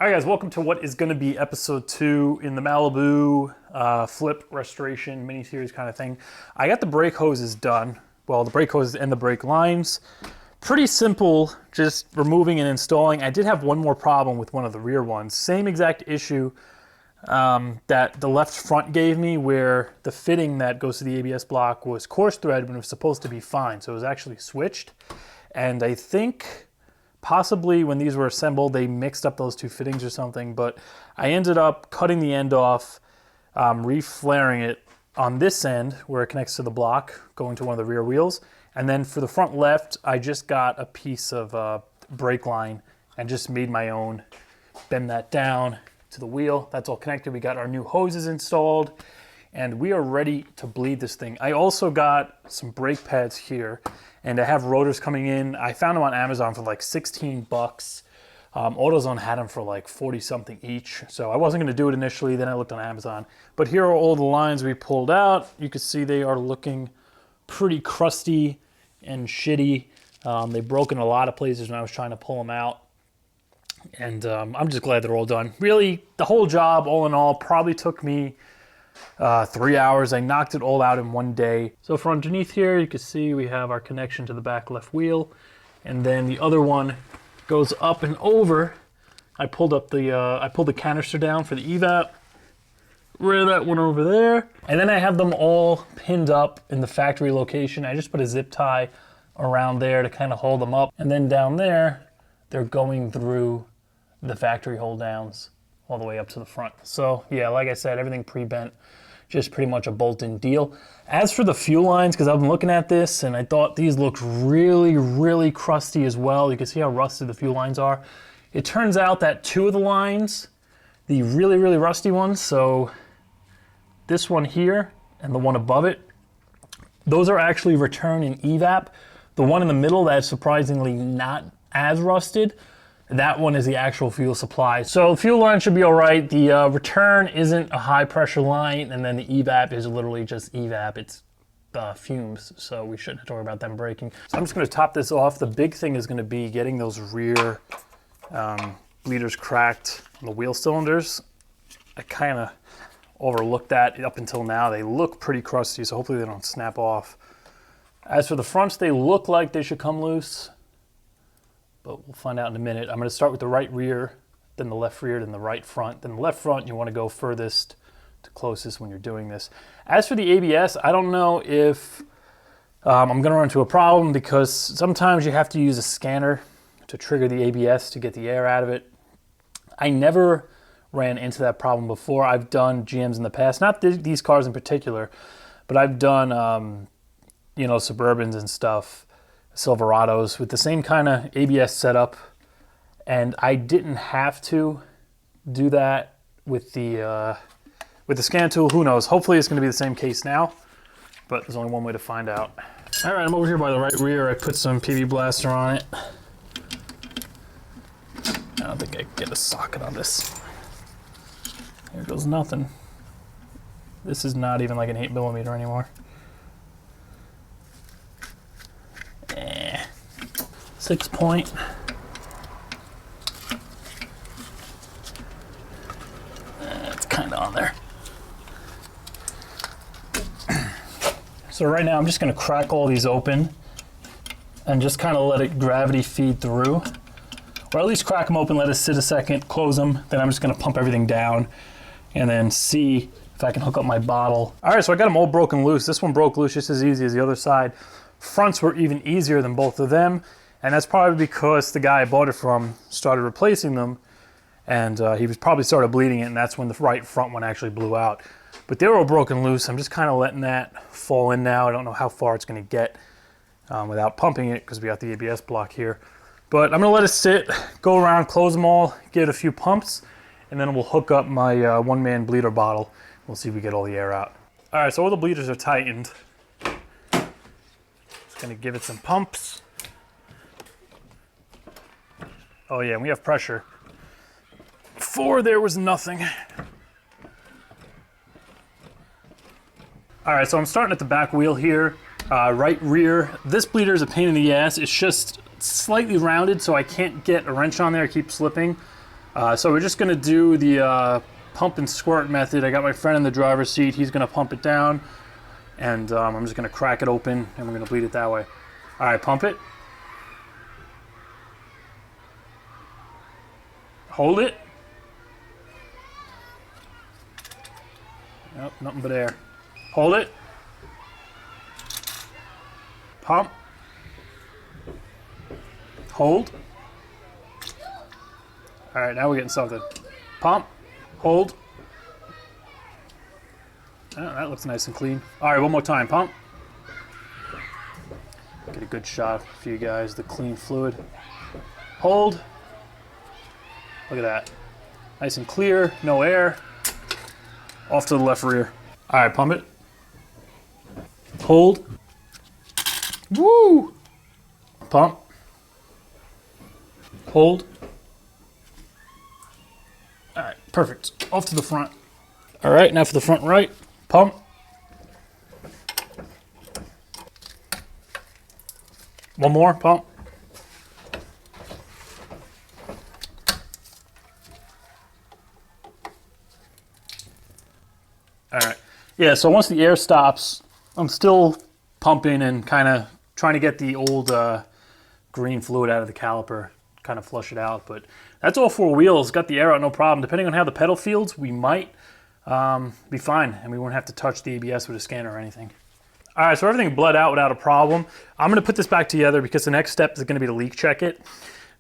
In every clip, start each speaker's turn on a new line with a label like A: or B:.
A: Alright guys, welcome to what is going to be episode 2 in the Malibu flip restoration mini-series kind of thing. I got the brake hoses done. Well, the brake hoses and the brake lines. Pretty simple, just removing and installing. I did have one more problem with one of the rear ones. Same exact issue that the left front gave me, where the fitting that goes to the ABS block was coarse thread when it was supposed to be fine. So it was actually switched. And I think possibly when these were assembled, they mixed up those two fittings or something, but I ended up cutting the end off, reflaring it on this end where it connects to the block, going to one of the rear wheels. And then for the front left, I just got a piece of brake line and just made my own, bend that down to the wheel. That's all connected. We got our new hoses installed and we are ready to bleed this thing. I also got some brake pads here, and I have rotors coming in. I found them on Amazon for like 16 bucks. AutoZone had them for like 40 something each. So I wasn't gonna do it initially, then I looked on Amazon. But here are all the lines we pulled out. You can see they are looking pretty crusty and shitty. They broke in a lot of places when I was trying to pull them out. And I'm just glad they're all done. Really, the whole job, all in all, probably took me 3 hours. I knocked it all out in one day. So for underneath here, you can see we have our connection to the back left wheel, and then the other one goes up and over. I pulled the canister down for the evap, rid of that one over there, and then I have them all pinned up in the factory location. I just put a zip tie around there to kind of hold them up, and then down there they're going through the factory hold downs all the way up to the front. So yeah, like I said, everything pre-bent, just pretty much a bolt-in deal. As for the fuel lines, because I've been looking at this and I thought these looked really, really crusty as well. You can see how rusted the fuel lines are. It turns out that two of the lines, the really, really rusty ones, so this one here and the one above it, those are actually return and evap. The one in the middle that's surprisingly not as rusted, that one is the actual fuel supply. So the fuel line should be all right. The return isn't a high pressure line, and then the evap is literally just evap. It's fumes, so we shouldn't have to worry about them breaking. So I'm just gonna top this off. The big thing is gonna be getting those rear bleeders cracked on the wheel cylinders. I kind of overlooked that up until now. They look pretty crusty, so hopefully they don't snap off. As for the fronts, they look like they should come loose, but we'll find out in a minute. I'm going to start with the right rear, then the left rear, then the right front. Then the left front, you want to go furthest to closest when you're doing this. As for the ABS, I don't know if I'm going to run into a problem, because sometimes you have to use a scanner to trigger the ABS to get the air out of it. I never ran into that problem before. I've done GMs in the past, not these cars in particular, but I've done you know, Suburbans and stuff, Silverados with the same kind of ABS setup, and I didn't have to do that with the scan tool. Who knows? Hopefully it's going to be the same case now, but there's only one way to find out. All right, I'm over here by the right rear. I put some PV Blaster on it. I don't think I can get a socket on this. There goes nothing. This is not even like an 8mm anymore. 6 point. It's kind of on there. So right now I'm just going to crack all these open and just kind of let it gravity feed through, or at least crack them open, let it sit a second, close them. Then I'm just going to pump everything down and then see if I can hook up my bottle. All right, so I got them all broken loose. This one broke loose just as easy as the other side. Fronts were even easier than both of them, and that's probably because the guy I bought it from started replacing them, and he was probably started bleeding it, and that's when the right front one actually blew out. But they were all broken loose. I'm just kind of letting that fall in now. I don't know how far it's going to get without pumping it, because we got the ABS block here. But I'm going to let it sit, go around, close them all, give it a few pumps, and then we'll hook up my one-man bleeder bottle. We'll see if we get all the air out. All right, so all the bleeders are tightened. Gonna give it some pumps. Oh yeah, and we have pressure. Before there was nothing. All right, so I'm starting at the back wheel here, right rear. This bleeder is a pain in the ass. It's just slightly rounded, so I can't get a wrench on there. I keep slipping. So we're just gonna do the pump and squirt method. I got my friend in the driver's seat. He's gonna pump it down, and I'm just gonna crack it open, and we're gonna bleed it that way. All right, pump it. Hold it. Nope, nothing but air. Hold it. Pump. Hold. All right, now we're getting something. Pump. Hold. Oh, that looks nice and clean. All right, one more time. Pump. Get a good shot for you guys, the clean fluid. Hold. Look at that. Nice and clear, no air. Off to the left rear. All right, pump it. Hold. Woo! Pump. Hold. All right, perfect. Off to the front. All right, now for the front right. Pump. One more, pump. All right. Yeah, so once the air stops, I'm still pumping and kind of trying to get the old green fluid out of the caliper, kind of flush it out. But that's all four wheels. Got the air out, no problem. Depending on how the pedal feels, we might be fine, and we won't have to touch the ABS with a scanner or anything. All right, so everything bled out without a problem. I'm going to put this back together because the next step is going to be to leak check it.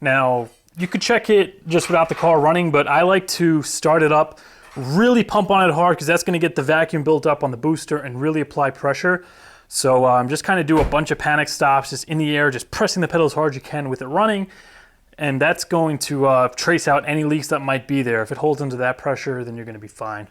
A: Now, you could check it just without the car running, but I like to start it up, really pump on it hard because that's going to get the vacuum built up on the booster and really apply pressure. So just kind of do a bunch of panic stops just in the air, just pressing the pedal as hard as you can with it running. And that's going to trace out any leaks that might be there. If it holds into that pressure, then you're going to be fine.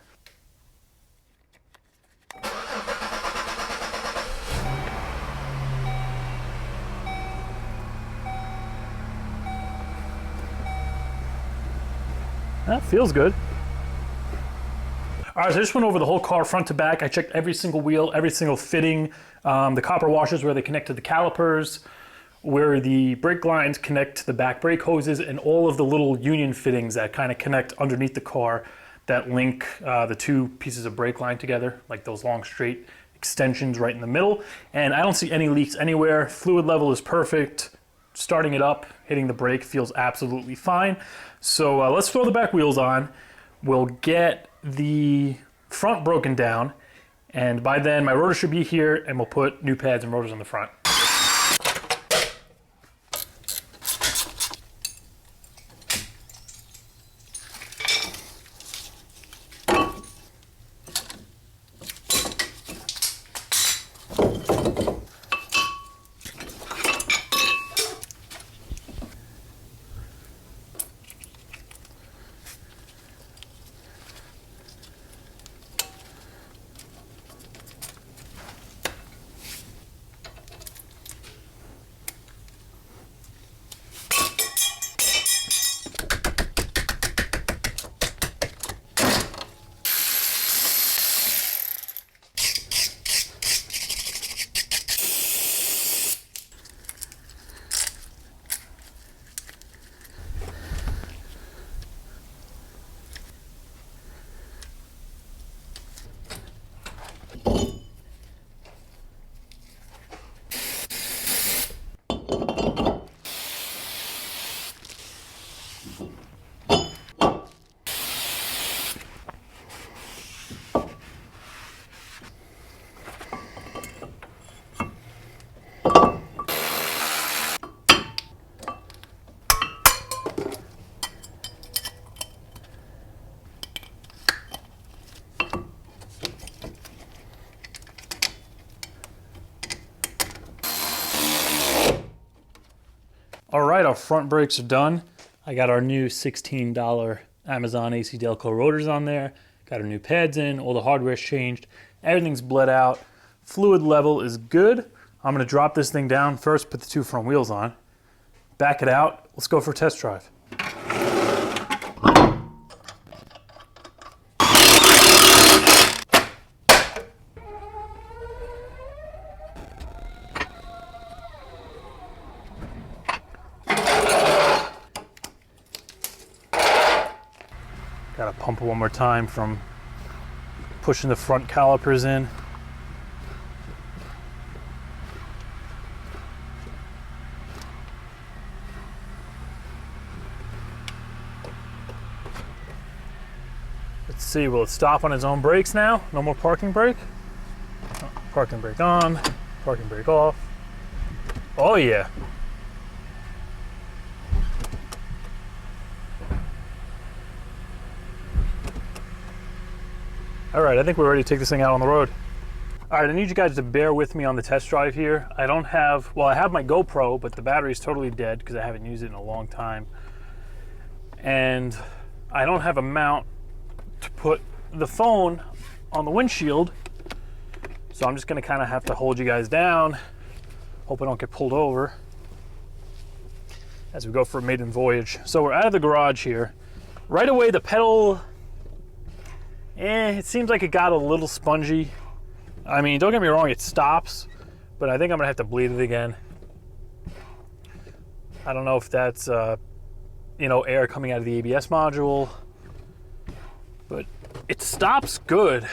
A: That feels good. All right, so I just went over the whole car front to back. I checked every single wheel, every single fitting, the copper washers where they connect to the calipers, where the brake lines connect to the back brake hoses, and all of the little union fittings that kind of connect underneath the car that link the two pieces of brake line together, like those long straight extensions right in the middle. And I don't see any leaks anywhere. Fluid level is perfect. Starting it up, hitting the brake feels absolutely fine. So let's throw the back wheels on. We'll get the front broken down, and by then my rotor should be here, and we'll put new pads and rotors on the front. All right, our front brakes are done. I got our new $16 Amazon AC Delco rotors on there. Got our new pads in, all the hardware's changed. Everything's bled out. Fluid level is good. I'm gonna drop this thing down first, put the two front wheels on, back it out. Let's go for a test drive. pump one more time from pushing the front calipers in. Let's see, will it stop on its own brakes now? No more parking brake? Oh, parking brake on, parking brake off. Oh yeah. All right, I think we're ready to take this thing out on the road. All right, I need you guys to bear with me on the test drive here. I don't have, well, I have my GoPro, but the battery's totally dead because I haven't used it in a long time. And I don't have a mount to put the phone on the windshield. So I'm just gonna kind of have to hold you guys down. Hope I don't get pulled over as we go for a maiden voyage. So we're out of the garage here. Right away, the pedal, it seems like it got a little spongy. I mean, don't get me wrong, it stops, but I think I'm gonna have to bleed it again. I don't know if that's, you know, air coming out of the ABS module, but it stops good.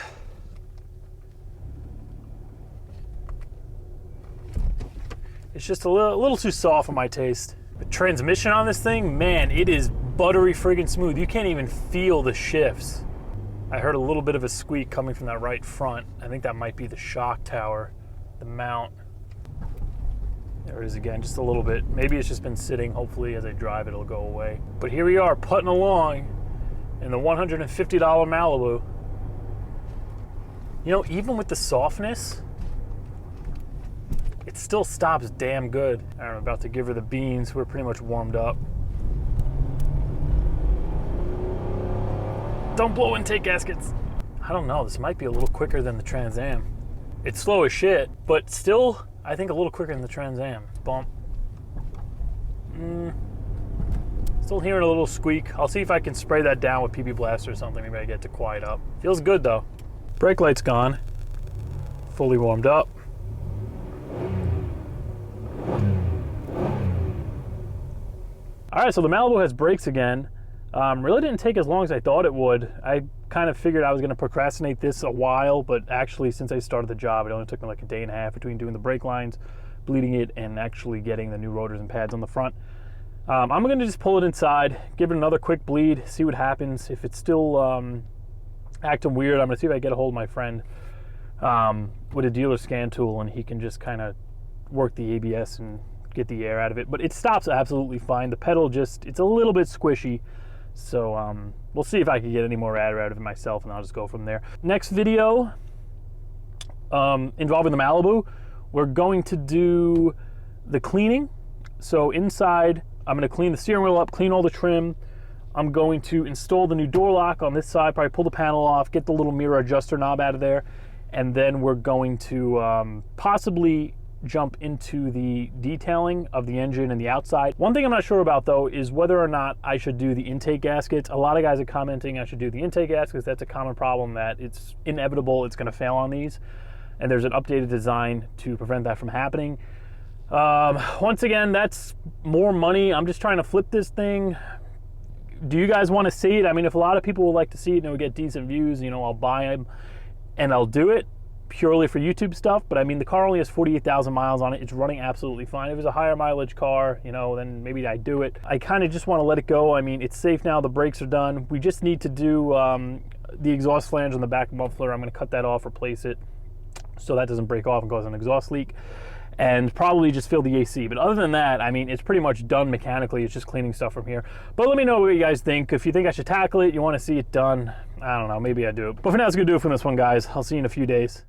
A: It's just a little too soft for my taste. The transmission on this thing, man, it is buttery friggin' smooth. You can't even feel the shifts. I heard a little bit of a squeak coming from that right front. I think that might be the shock tower, the mount. There it is again, just a little bit. Maybe it's just been sitting. Hopefully as I drive it'll go away. But here we are, putting along in the $150 Malibu. You know, even with the softness, it still stops damn good. I'm about to give her the beans. We're pretty much warmed up. Don't blow intake gaskets. I don't know, this might be a little quicker than the Trans Am. It's slow as shit, but still, I think a little quicker than the Trans Am. Bump. Still hearing a little squeak. I'll see if I can spray that down with PB Blaster or something. Maybe I get to quiet up. Feels good though. Brake light's gone. Fully warmed up. All right, so the Malibu has brakes again. Really didn't take as long as I thought it would. I kind of figured I was going to procrastinate this a while, but actually since I started the job, it only took me like a day and a half between doing the brake lines, bleeding it, and actually getting the new rotors and pads on the front. I'm going to just pull it inside, give it another quick bleed, see what happens. If it's still acting weird, I'm going to see if I can get a hold of my friend with a dealer scan tool, and he can just kind of work the ABS and get the air out of it. But it stops absolutely fine. The pedal just, it's a little bit squishy. So we'll see if I can get any more adder out of it myself, and I'll just go from there. Next video involving the Malibu, we're going to do the cleaning. So inside, I'm going to clean the steering wheel up, clean all the trim. I'm going to install the new door lock on this side, probably pull the panel off, get the little mirror adjuster knob out of there, and then we're going to possibly jump into the detailing of the engine and the outside. One thing I'm not sure about though is whether or not I should do the intake gaskets. A lot of guys are commenting I should do the intake gaskets. That's a common problem, that it's inevitable it's going to fail on these, and there's an updated design to prevent that from happening. Once again, that's more money. I'm just trying to flip this thing. Do you guys want to see it? I mean, if a lot of people would like to see it and it would get decent views, you know, I'll buy them and I'll do it purely for YouTube stuff. But I mean, the car only has 48,000 miles on it. It's running absolutely fine. If it was a higher mileage car, you know, then maybe I'd do it. I kind of just want to let it go. I mean, it's safe now. The brakes are done. We just need to do the exhaust flange on the back muffler. I'm going to cut that off, replace it, so that doesn't break off and cause an exhaust leak, and probably just fill the AC. But other than that, I mean, it's pretty much done mechanically. It's just cleaning stuff from here. But let me know what you guys think. If you think I should tackle it, you want to see it done, I don't know, maybe I do it. But for now, it's going to do it from this one, guys. I'll see you in a few days.